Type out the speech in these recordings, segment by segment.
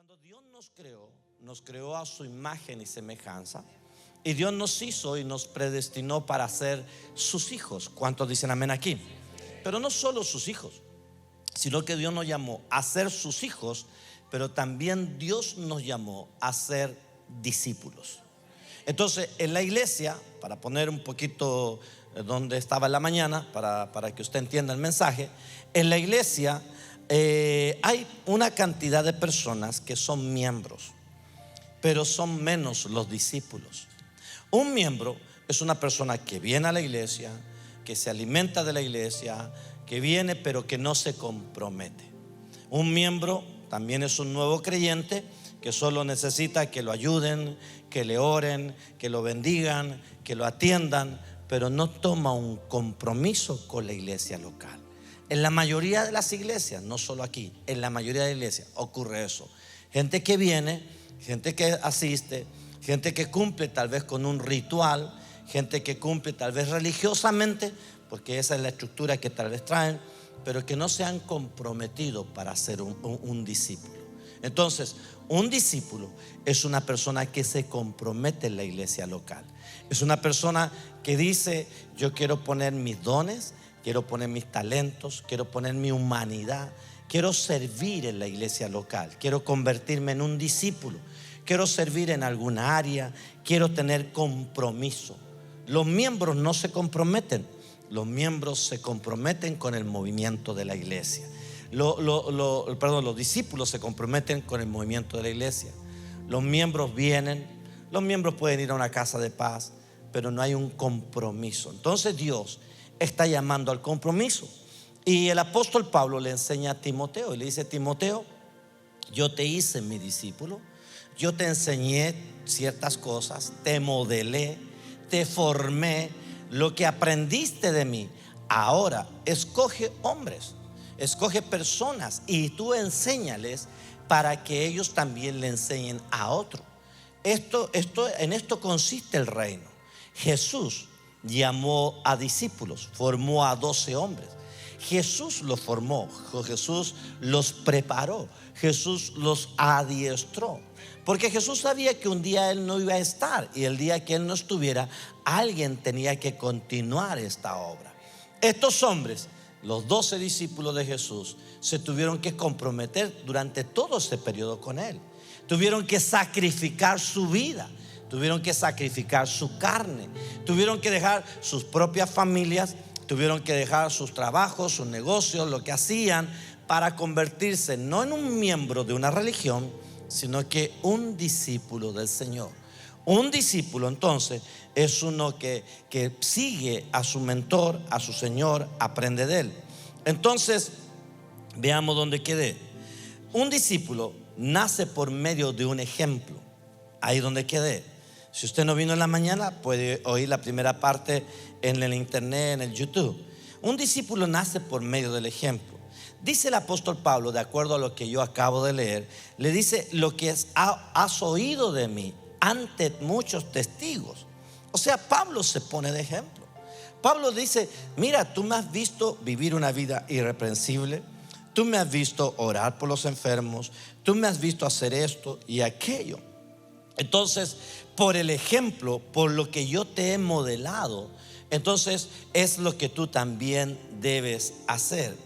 Cuando Dios nos creó a su imagen y semejanza. Y Dios nos hizo y nos predestinó para ser sus hijos. ¿Cuántos dicen amén aquí? Pero no solo sus hijos, sino que Dios nos llamó a ser sus hijos, pero también Dios nos llamó a ser discípulos. Entonces, en la iglesia, para poner un poquito donde estaba en la mañana, para que usted entienda el mensaje, en la iglesia hay una cantidad de personas que son miembros, pero son menos los discípulos. Un miembro es una persona que viene a la iglesia, que se alimenta de la iglesia, que viene pero que no se compromete. Un miembro también es un nuevo creyente que solo necesita que lo ayuden, que le oren, que lo bendigan, que lo atiendan, pero no toma un compromiso con la iglesia local. En la mayoría de las iglesias, no solo aquí, en la mayoría de las iglesias ocurre eso. Gente que viene, gente que asiste, gente que cumple tal vez con un ritual, gente que cumple tal vez religiosamente, porque esa es la estructura que tal vez traen, pero que no se han comprometido para ser un discípulo. Entonces, un discípulo es una persona que se compromete en la iglesia local. Es una persona que dice: yo quiero poner mis dones, quiero poner mis talentos, quiero poner mi humanidad, quiero servir en la iglesia local, quiero convertirme en un discípulo, quiero servir en alguna área, quiero tener compromiso. Los miembros no se comprometen, los miembros se comprometen con el movimiento de la iglesia. Los discípulos se comprometen con el movimiento de la iglesia. Los miembros vienen, los miembros pueden ir a una casa de paz, pero no hay un compromiso. Entonces Dios está llamando al compromiso. Y el apóstol Pablo le enseña a Timoteo y le dice: Timoteo, yo te hice mi discípulo, yo te enseñé ciertas cosas, te modelé, te formé, lo que aprendiste de mí. Ahora escoge hombres, escoge personas y tú enséñales para que ellos también le enseñen a otro. En esto consiste el reino. Jesús llamó a discípulos, formó a 12 hombres. Jesús los formó, Jesús los preparó, Jesús los adiestró, porque Jesús sabía que un día Él no iba a estar, y el día que Él no estuviera, alguien tenía que continuar esta obra. Estos hombres, los 12 discípulos de Jesús, se tuvieron que comprometer durante todo ese periodo con Él. Tuvieron que sacrificar su vida, tuvieron que sacrificar su carne, tuvieron que dejar sus propias familias, tuvieron que dejar sus trabajos, sus negocios, lo que hacían, para convertirse no en un miembro de una religión, sino que un discípulo del Señor. Un discípulo entonces es uno que sigue a su mentor, a su Señor, aprende de él. Entonces, veamos dónde quedé. Un discípulo nace por medio de un ejemplo. Ahí donde quedé. Si usted no vino en la mañana, puede oír la primera parte en el internet, en el YouTube. Un discípulo nace por medio del ejemplo. Dice el apóstol Pablo, de acuerdo a lo que yo acabo de leer, le dice: lo que has oído de mí ante muchos testigos. O sea, Pablo se pone de ejemplo. Pablo dice: mira, tú me has visto vivir una vida irreprensible, tú me has visto orar por los enfermos, tú me has visto hacer esto y aquello. Entonces, por el ejemplo, por lo que yo te he modelado, entonces es lo que tú también debes hacer.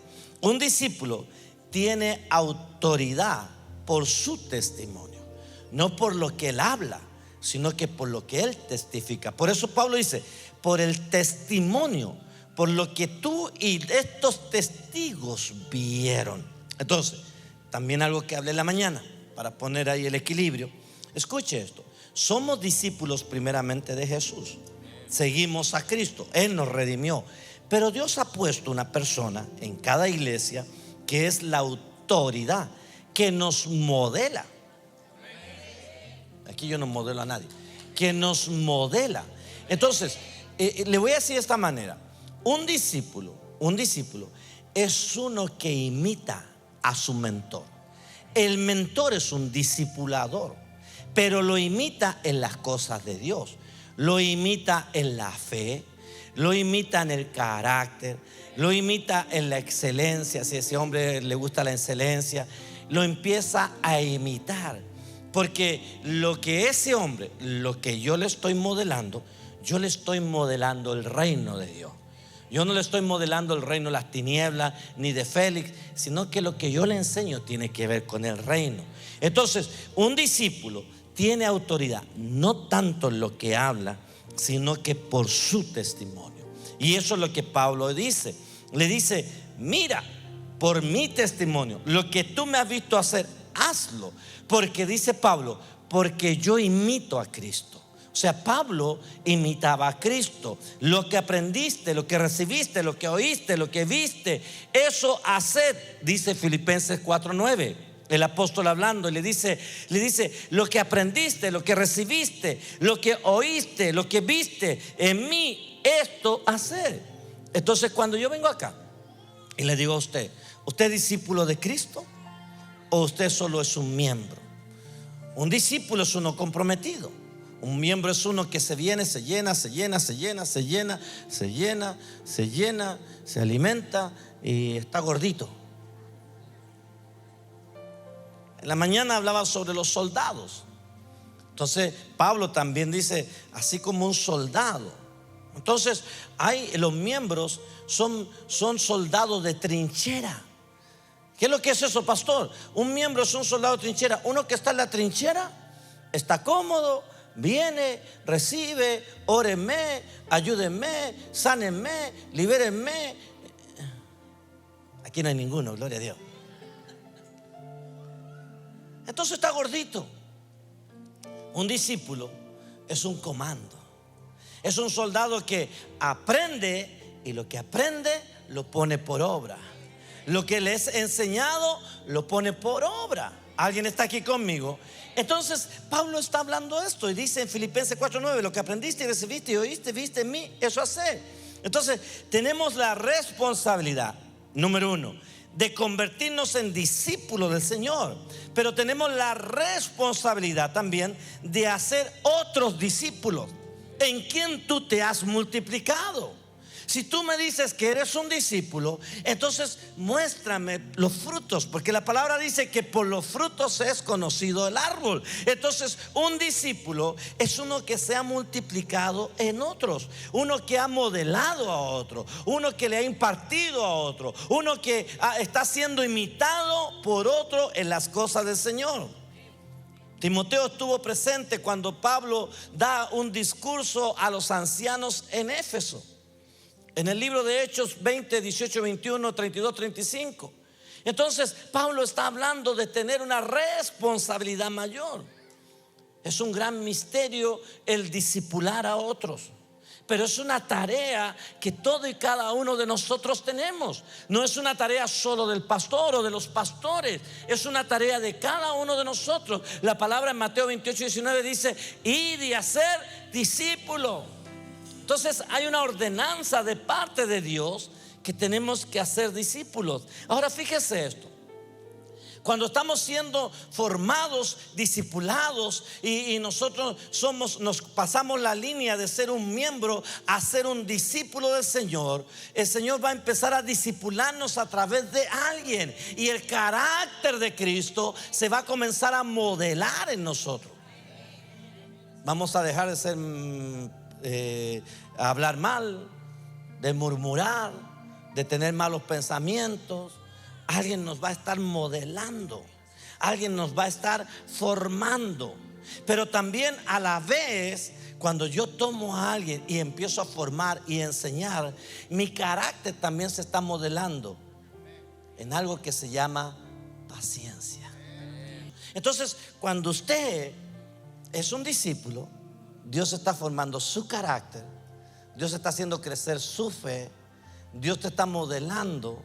Un discípulo tiene autoridad por su testimonio, no por lo que él habla, sino que por lo que él testifica. Por eso Pablo dice: por el testimonio, por lo que tú y estos testigos vieron. Entonces, también algo que hablé en la mañana, para poner ahí el equilibrio. Escuche esto: somos discípulos primeramente de Jesús, seguimos a Cristo, Él nos redimió, pero Dios ha puesto una persona en cada iglesia que es la autoridad, que nos modela. Aquí yo no modelo a nadie, que nos modela. Entonces, le voy a decir de esta manera: un discípulo es uno que imita a su mentor. El mentor es un discipulador, pero lo imita en las cosas de Dios, lo imita en la fe, lo imita en el carácter, lo imita en la excelencia. Si a ese hombre le gusta la excelencia, lo empieza a imitar. Porque lo que ese hombre, lo que yo le estoy modelando, yo le estoy modelando el reino de Dios. Yo no le estoy modelando el reino de las tinieblas ni de Félix, sino que lo que yo le enseño tiene que ver con el reino. Entonces, un discípulo tiene autoridad, no tanto en lo que habla, sino que por su testimonio. Y eso es lo que Pablo dice. Le dice: mira, por mi testimonio, lo que tú me has visto hacer, hazlo. Porque dice Pablo, porque yo imito a Cristo. O sea, Pablo imitaba a Cristo. Lo que aprendiste, lo que recibiste, lo que oíste, lo que viste, eso haced, dice Filipenses 4:9. El apóstol hablando, le dice, lo que aprendiste, lo que recibiste, lo que oíste, lo que viste en mí, esto haced. Entonces, cuando yo vengo acá y le digo a usted: ¿usted es discípulo de Cristo o usted solo es un miembro? Un discípulo es uno comprometido. Un miembro es uno que se viene, se llena, se llena, se llena, se llena, se llena, se llena, se alimenta y está gordito. En la mañana hablaba sobre los soldados. Entonces Pablo también dice: así como un soldado. Entonces los miembros son soldados de trinchera. ¿Qué es lo que es eso, pastor? Un miembro es un soldado de trinchera. Uno que está en la trinchera está cómodo, viene, recibe, órenme, ayúdenme, sánenme, libérenme. Aquí no hay ninguno, gloria a Dios. Entonces está gordito. Un discípulo es un comando. Es un soldado que aprende, y lo que aprende lo pone por obra. Lo que le es enseñado lo pone por obra. ¿Alguien está aquí conmigo? Entonces Pablo está hablando esto y dice en Filipenses 4:9: lo que aprendiste y recibiste y oíste, viste en mí, eso hace. Entonces tenemos la responsabilidad, número uno, de convertirnos en discípulos del Señor. Pero tenemos la responsabilidad también de hacer otros discípulos en quien tú te has multiplicado. Si tú me dices que eres un discípulo, entonces muéstrame los frutos, porque la palabra dice que por los frutos es conocido el árbol. Entonces un discípulo es uno que se ha multiplicado en otros, uno que ha modelado a otro, uno que le ha impartido a otro, uno que está siendo imitado por otro en las cosas del Señor. Timoteo estuvo presente cuando Pablo da un discurso a los ancianos en Éfeso. En el libro de Hechos 20, 18, 21, 32, 35. Entonces Pablo está hablando de tener una responsabilidad mayor. Es un gran misterio el discipular a otros, pero es una tarea que todo y cada uno de nosotros tenemos. No es una tarea solo del pastor o de los pastores, es una tarea de cada uno de nosotros. La palabra en Mateo 28, 19 dice: id y hacer discípulos. Entonces hay una ordenanza de parte de Dios que tenemos que hacer discípulos. Ahora fíjese esto: cuando estamos siendo formados, discipulados, y nosotros nos pasamos la línea de ser un miembro a ser un discípulo del Señor, el Señor va a empezar a discipularnos a través de alguien, y el carácter de Cristo se va a comenzar a modelar en nosotros. Vamos a dejar de ser hablar mal, de murmurar, de tener malos pensamientos. Alguien nos va a estar modelando, alguien nos va a estar formando. Pero también a la vez, cuando yo tomo a alguien y empiezo a formar y enseñar, mi carácter también se está modelando en algo que se llama paciencia. Entonces, cuando usted es un discípulo, Dios está formando su carácter, Dios está haciendo crecer su fe, Dios te está modelando,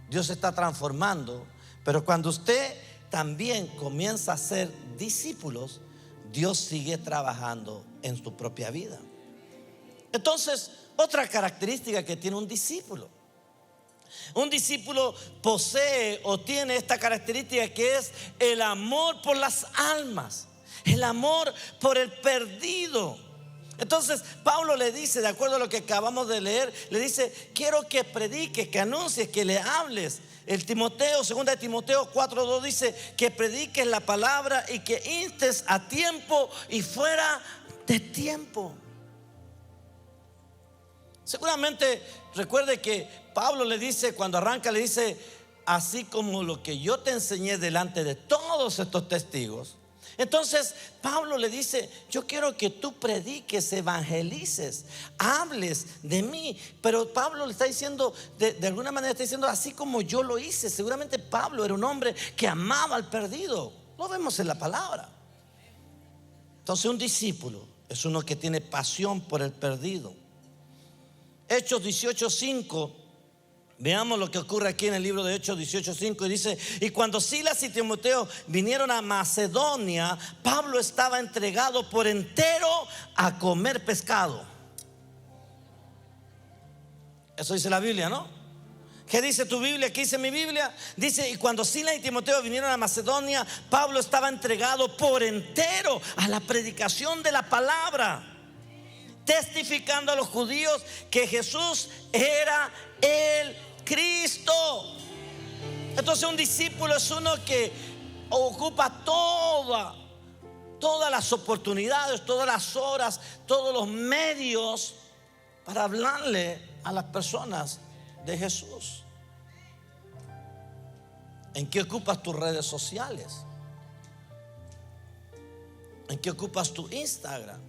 Dios se está transformando. Pero cuando usted también comienza a ser discípulos, Dios sigue trabajando en tu propia vida. Entonces, otra característica que tiene un discípulo posee o tiene esta característica, que es el amor por las almas, el amor por el perdido. Entonces Pablo le dice, de acuerdo a lo que acabamos de leer, le dice: quiero que prediques, que anuncies, que le hables. El Timoteo, 2 Timoteo 4:2 dice que prediques la palabra y que instes a tiempo y fuera de tiempo. Seguramente recuerde que Pablo le dice, cuando arranca, le dice: así como lo que yo te enseñé delante de todos estos testigos. Entonces Pablo le dice: yo quiero que tú prediques, evangelices, hables de mí. Pero Pablo le está diciendo, de alguna manera está diciendo: así como yo lo hice. Seguramente Pablo era un hombre que amaba al perdido. Lo vemos en la palabra. Entonces un discípulo es uno que tiene pasión por el perdido. Hechos 18:5. Veamos lo que ocurre aquí en el libro de Hechos 18:5. Y dice: y cuando Silas y Timoteo vinieron a Macedonia, Pablo estaba entregado por entero a comer pescado. Eso dice la Biblia, ¿no? ¿Qué dice tu Biblia? ¿Qué dice mi Biblia? Dice: y cuando Silas y Timoteo vinieron a Macedonia, Pablo estaba entregado por entero a la predicación de la palabra, testificando a los judíos que Jesús era el Cristo. Entonces un discípulo es uno que ocupa todas las oportunidades, todas las horas, todos los medios para hablarle a las personas de Jesús. ¿En qué ocupas tus redes sociales? ¿En qué ocupas tu Instagram?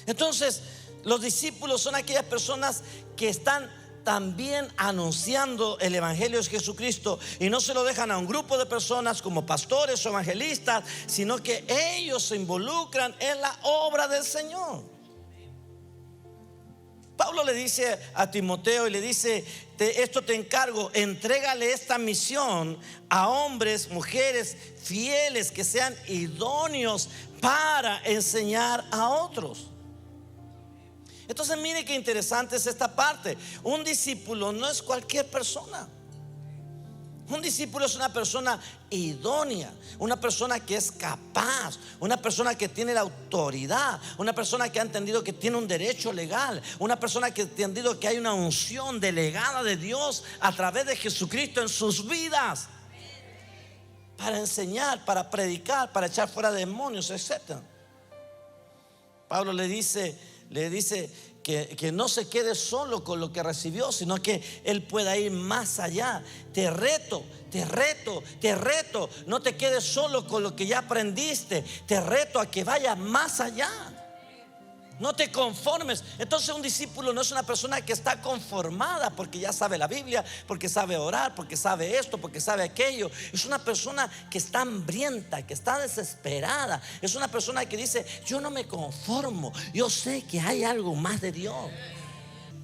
Entonces los discípulos son aquellas personas que están también anunciando el evangelio de Jesucristo, y no se lo dejan a un grupo de personas como pastores o evangelistas, sino que ellos se involucran en la obra del Señor. Pablo le dice a Timoteo y le dice: esto te encargo, entrégale esta misión a hombres, mujeres fieles, que sean idóneos para enseñar a otros. Entonces mire qué interesante es esta parte. Un discípulo no es cualquier persona. Un discípulo es una persona idónea, una persona que es capaz, una persona que tiene la autoridad, una persona que ha entendido que tiene un derecho legal, una persona que ha entendido que hay una unción delegada de Dios a través de Jesucristo en sus vidas, para enseñar, para predicar, para echar fuera demonios, etc. Pablo le dice que no se quede solo con lo que recibió, sino que él pueda ir más allá. Te reto. No te quedes solo con lo que ya aprendiste. Te reto a que vayas más allá. No te conformes. Entonces un discípulo no es una persona que está conformada porque ya sabe la Biblia, porque sabe orar, porque sabe esto, porque sabe aquello. Es una persona que está hambrienta, que está desesperada. Es una persona que dice: yo no me conformo, yo sé que hay algo más de Dios.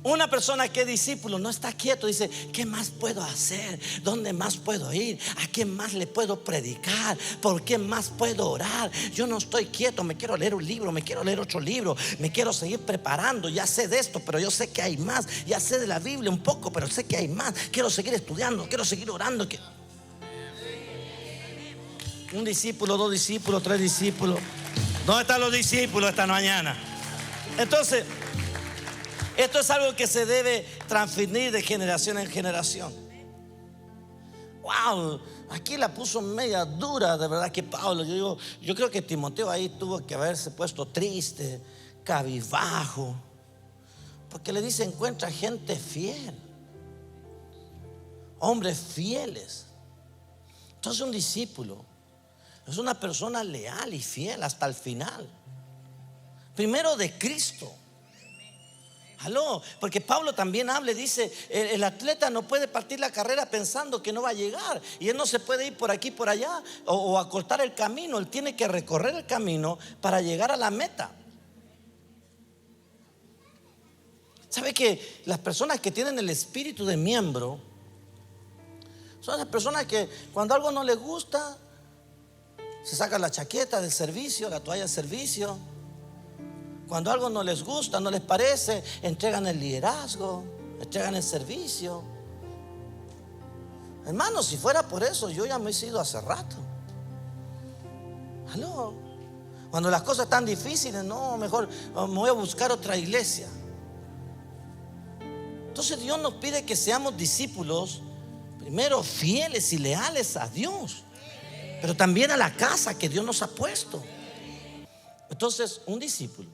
Una persona que es discípulo no está quieto, dice: ¿qué más puedo hacer? ¿Dónde más puedo ir? ¿A quién más le puedo predicar? ¿Por qué más puedo orar? Yo no estoy quieto, me quiero leer un libro, me quiero leer 8 libros, me quiero seguir preparando. Ya sé de esto, pero yo sé que hay más. Ya sé de la Biblia un poco, pero sé que hay más. Quiero seguir estudiando, quiero seguir orando. Un discípulo, 2 discípulos, 3 discípulos. ¿Dónde están los discípulos esta mañana? Entonces, esto es algo que se debe transmitir de generación en generación. Wow, aquí la puso media dura, de verdad, que Pablo. Yo creo que Timoteo ahí tuvo que haberse puesto triste, cabizbajo, porque le dice: encuentra gente fiel, hombres fieles. Entonces un discípulo es una persona leal y fiel hasta el final. Primero de Cristo. Aló, porque Pablo también habla y dice: el atleta no puede partir la carrera pensando que no va a llegar, y él no se puede ir por aquí, por allá, o acortar el camino. Él tiene que recorrer el camino para llegar a la meta. ¿Sabe que las personas que tienen el espíritu de miembro son las personas que cuando algo no les gusta, se sacan la chaqueta del servicio, la toalla del servicio? Cuando algo no les gusta, no les parece, entregan el liderazgo, entregan el servicio. Hermano, si fuera por eso, yo ya me he ido hace rato. Aló. Cuando las cosas están difíciles, no, mejor me voy a buscar otra iglesia. Entonces Dios nos pide que seamos discípulos, primero fieles y leales a Dios, pero también a la casa que Dios nos ha puesto. Entonces, un discípulo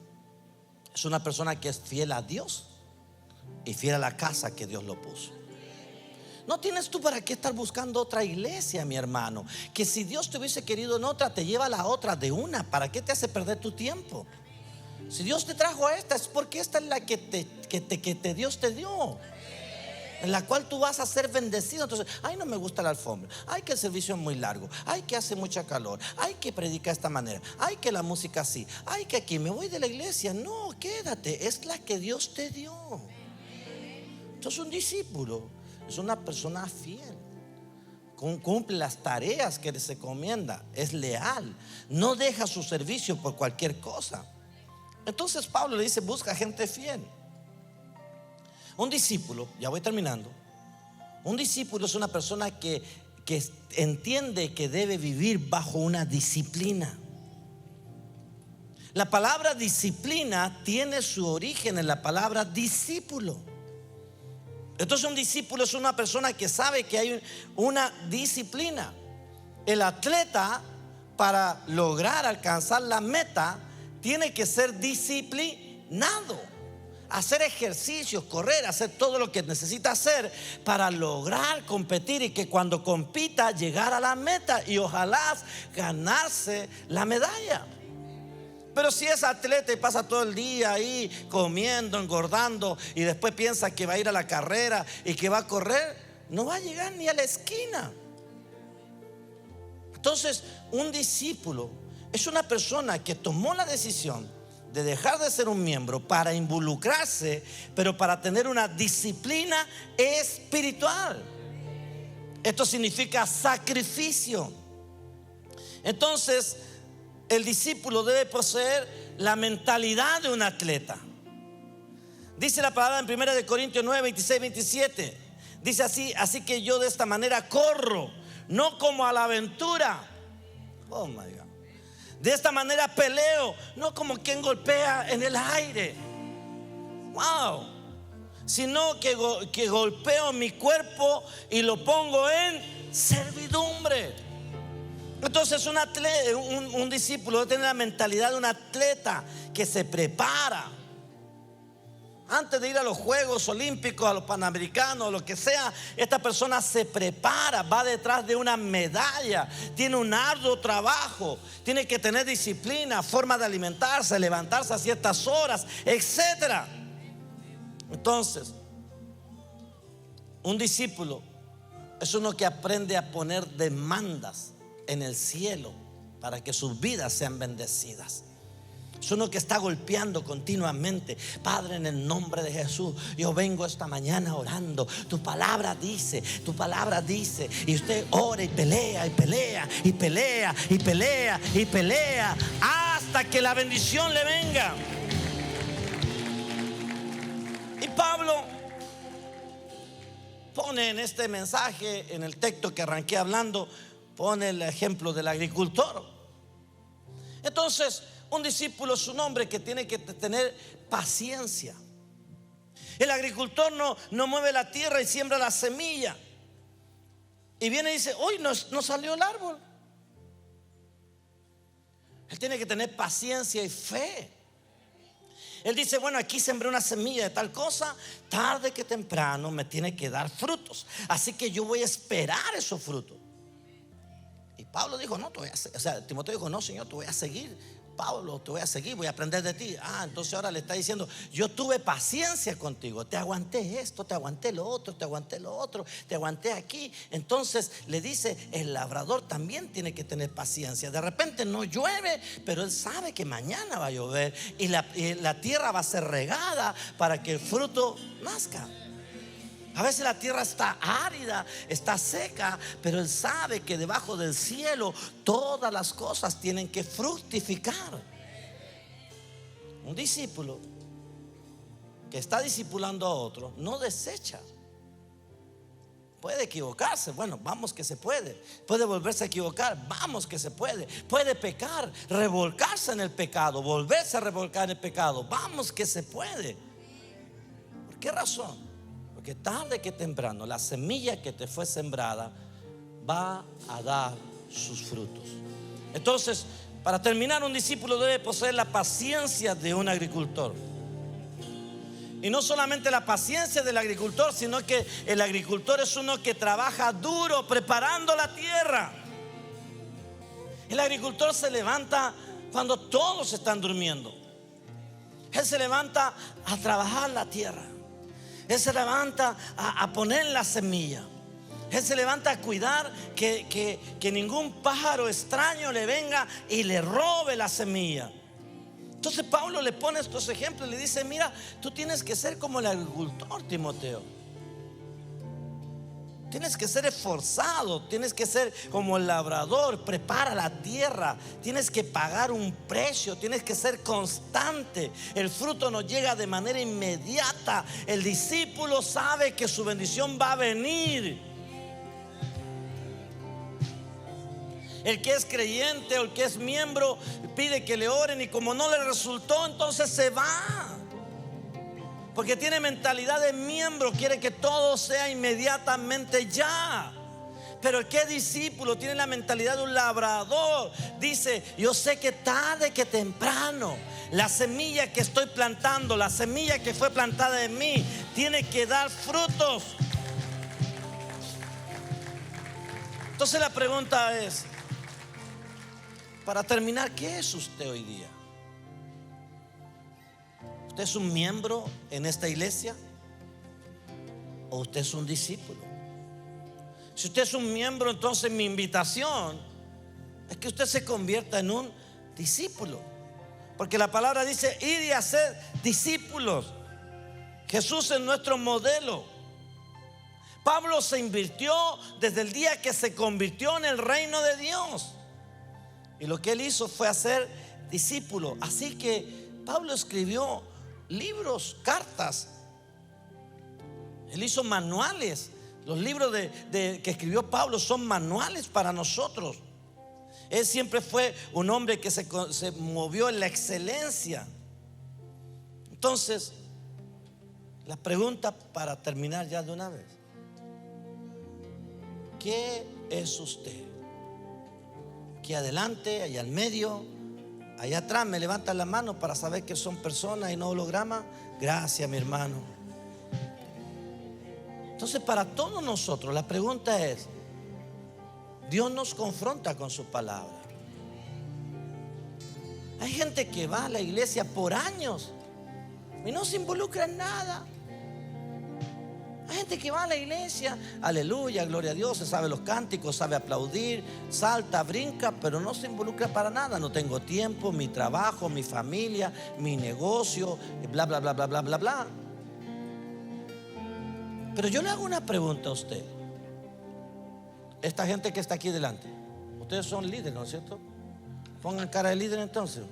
es una persona que es fiel a Dios y fiel a la casa que Dios lo puso. No tienes tú para qué estar buscando otra iglesia, mi hermano. Que si Dios te hubiese querido en otra, te lleva a la otra de una. ¿Para qué te hace perder tu tiempo? Si Dios te trajo a esta, es porque esta es la que Dios te dio, en la cual tú vas a ser bendecido. Entonces, ay, no me gusta la alfombra, ay, que el servicio es muy largo, ay, que hace mucha calor, ay, que predica de esta manera, ay, que la música así, ay, que aquí me voy de la iglesia. No, quédate, es la que Dios te dio. Entonces, un discípulo es una persona fiel, cumple las tareas que les encomienda, es leal, no deja su servicio por cualquier cosa. Entonces Pablo le dice: busca gente fiel. Un discípulo, ya voy terminando, un discípulo es una persona que entiende que debe vivir bajo una disciplina. La palabra disciplina tiene su origen en la palabra discípulo. Entonces un discípulo es una persona que sabe que hay una disciplina. El atleta, para lograr alcanzar la meta, tiene que ser disciplinado, hacer ejercicios, correr, hacer todo lo que necesita hacer para lograr competir y que cuando compita llegar a la meta y ojalá ganarse la medalla. Pero si es atleta y pasa todo el día ahí comiendo, engordando, y después piensa que va a ir a la carrera y que va a correr, no va a llegar ni a la esquina. Entonces, un discípulo es una persona que tomó la decisión de dejar de ser un miembro para involucrarse, pero para tener una disciplina espiritual. Esto significa sacrificio. Entonces, el discípulo debe poseer la mentalidad de un atleta. Dice la palabra en 1 Corintios 9, 26, 27. Dice así: así que yo de esta manera corro, no como a la aventura. Oh my God. De esta manera peleo, no como quien golpea en el aire. Wow. Sino que golpeo mi cuerpo y lo pongo en servidumbre. Entonces un discípulo debe tener la mentalidad de un atleta que se prepara. Antes de ir a los Juegos Olímpicos, a los Panamericanos, lo que sea, esta persona se prepara, va detrás de una medalla, tiene un arduo trabajo, tiene que tener disciplina, forma de alimentarse, levantarse a ciertas horas, etcétera. Entonces, un discípulo es uno que aprende a poner demandas en el cielo para que sus vidas sean bendecidas. Es uno que está golpeando continuamente: Padre, en el nombre de Jesús, yo vengo esta mañana orando. Tu palabra dice, y usted ora y pelea y pelea y pelea y pelea y pelea hasta que la bendición le venga. Y Pablo pone en este mensaje, en el texto que arranqué hablando, pone el ejemplo del agricultor. Entonces, un discípulo es un hombre que tiene que tener paciencia. El agricultor no mueve la tierra y siembra la semilla y viene y dice: hoy no salió el árbol. Él tiene que tener paciencia y fe. Él dice: bueno, aquí sembré una semilla de tal cosa, tarde que temprano me tiene que dar frutos, así que yo voy a esperar esos frutos. Y Pablo dijo: no, Timoteo dijo: no, Señor, te voy a seguir. Pablo, te voy a seguir, voy a aprender de ti. Entonces ahora le está diciendo: yo tuve paciencia contigo, te aguanté esto, te aguanté lo otro, te aguanté lo otro, te aguanté aquí. Entonces le dice: el labrador también tiene que tener paciencia. De repente no llueve, pero él sabe que mañana va a llover y la tierra va a ser regada para que el fruto nazca. A veces la tierra está árida, está seca, pero él sabe que debajo del cielo todas las cosas tienen que fructificar. Un discípulo que está discipulando a otro no desecha, Puede equivocarse, bueno, vamos que se puede. Puede volverse a equivocar, vamos que se puede. Puede pecar, revolcarse en el pecado, volverse a revolcar en el pecado, vamos que se puede. ¿Por qué razón? Porque tarde que temprano la semilla que te fue sembrada va a dar sus frutos. Entonces, para terminar, un discípulo debe poseer la paciencia de un agricultor. Y no solamente la paciencia del agricultor, sino que el agricultor es uno que trabaja duro preparando la tierra. El agricultor se levanta cuando todos están durmiendo. Él se levanta a trabajar la tierra. Él se levanta a poner la semilla. Él se levanta a cuidar que ningún pájaro extraño le venga y le robe la semilla. Entonces Pablo le pone estos ejemplos y le dice: mira, tú tienes que ser como el agricultor, Timoteo. Tienes que ser esforzado, tienes que ser como el labrador, prepara la tierra, tienes que pagar un precio, tienes que ser constante. El fruto no llega de manera inmediata. El discípulo sabe que su bendición va a venir. El que es creyente o el que es miembro pide que le oren, y como no le resultó, entonces se va. Porque tiene mentalidad de miembro, quiere que todo sea inmediatamente ya. Pero el que es discípulo tiene la mentalidad de un labrador. Dice: yo sé que tarde que temprano la semilla que estoy plantando, la semilla que fue plantada en mí, tiene que dar frutos. Entonces la pregunta es, para terminar, ¿qué es usted hoy día? ¿Usted es un miembro en esta iglesia o usted es un discípulo? Si usted es un miembro, entonces mi invitación es que usted se convierta en un discípulo, porque la palabra dice: ir y hacer discípulos. Jesús es nuestro modelo. Pablo se invirtió desde el día que se convirtió en el reino de Dios. Y lo que él hizo fue hacer discípulos. Así que Pablo escribió libros, cartas. Él hizo manuales. Los libros que escribió Pablo son manuales para nosotros. Él siempre fue un hombre que se movió en la excelencia. Entonces, la pregunta para terminar ya de una vez: ¿qué es usted? Aquí adelante, allá al medio, allá atrás, me levantan la mano para saber que son personas y no hologramas. Gracias, mi hermano. Entonces, para todos nosotros la pregunta es: Dios nos confronta con su palabra. Hay gente que va a la iglesia por años y no se involucra en nada. Hay gente que va a la iglesia, aleluya, gloria a Dios, se sabe los cánticos, sabe aplaudir, salta, brinca, pero no se involucra para nada. No tengo tiempo, mi trabajo, mi familia, mi negocio, bla, bla, bla, bla, bla, bla, bla. Pero yo le hago una pregunta a usted. Esta gente que está aquí delante, ustedes son líderes, ¿no es cierto? Pongan cara de líder entonces.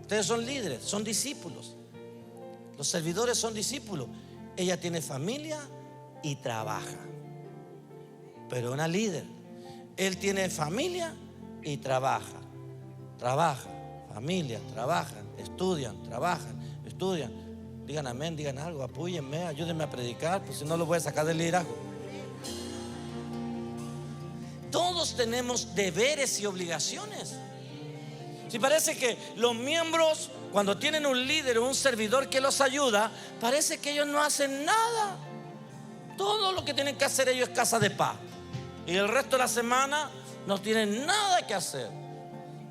Ustedes son líderes, son discípulos. Los servidores son discípulos. Ella tiene familia y trabaja, pero una líder. Él tiene familia y trabaja. Trabaja, familia, trabajan, estudian, trabajan, estudian. Digan amén, digan algo, apóyenme, ayúdenme a predicar, pues si no lo voy a sacar del liderazgo. Todos tenemos deberes y obligaciones. Si parece que los miembros, cuando tienen un líder o un servidor que los ayuda, parece que ellos no hacen nada. Todo lo que tienen que hacer ellos es casa de paz, y el resto de la semana no tienen nada que hacer.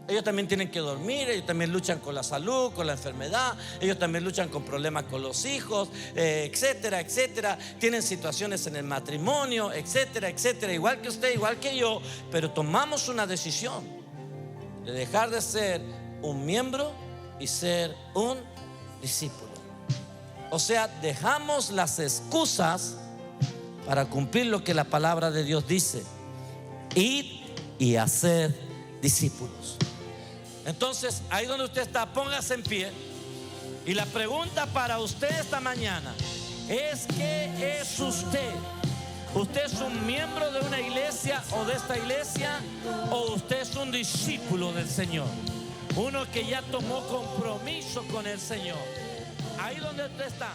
Ellos también tienen que dormir, ellos también luchan con la salud, con la enfermedad, ellos también luchan con problemas con los hijos, etcétera, etcétera. Tienen situaciones en el matrimonio, etcétera, etcétera. Igual que usted, igual que yo, pero tomamos una decisión de dejar de ser un miembro y ser un discípulo. O sea, dejamos las excusas para cumplir lo que la palabra de Dios dice: ir y hacer discípulos. Entonces, ahí donde usted está, póngase en pie. Y la pregunta para usted esta mañana es qué es usted. ¿Usted es un miembro de una iglesia o de esta iglesia? ¿O usted es un discípulo del Señor? Uno que ya tomó compromiso con el Señor. Ahí donde usted está.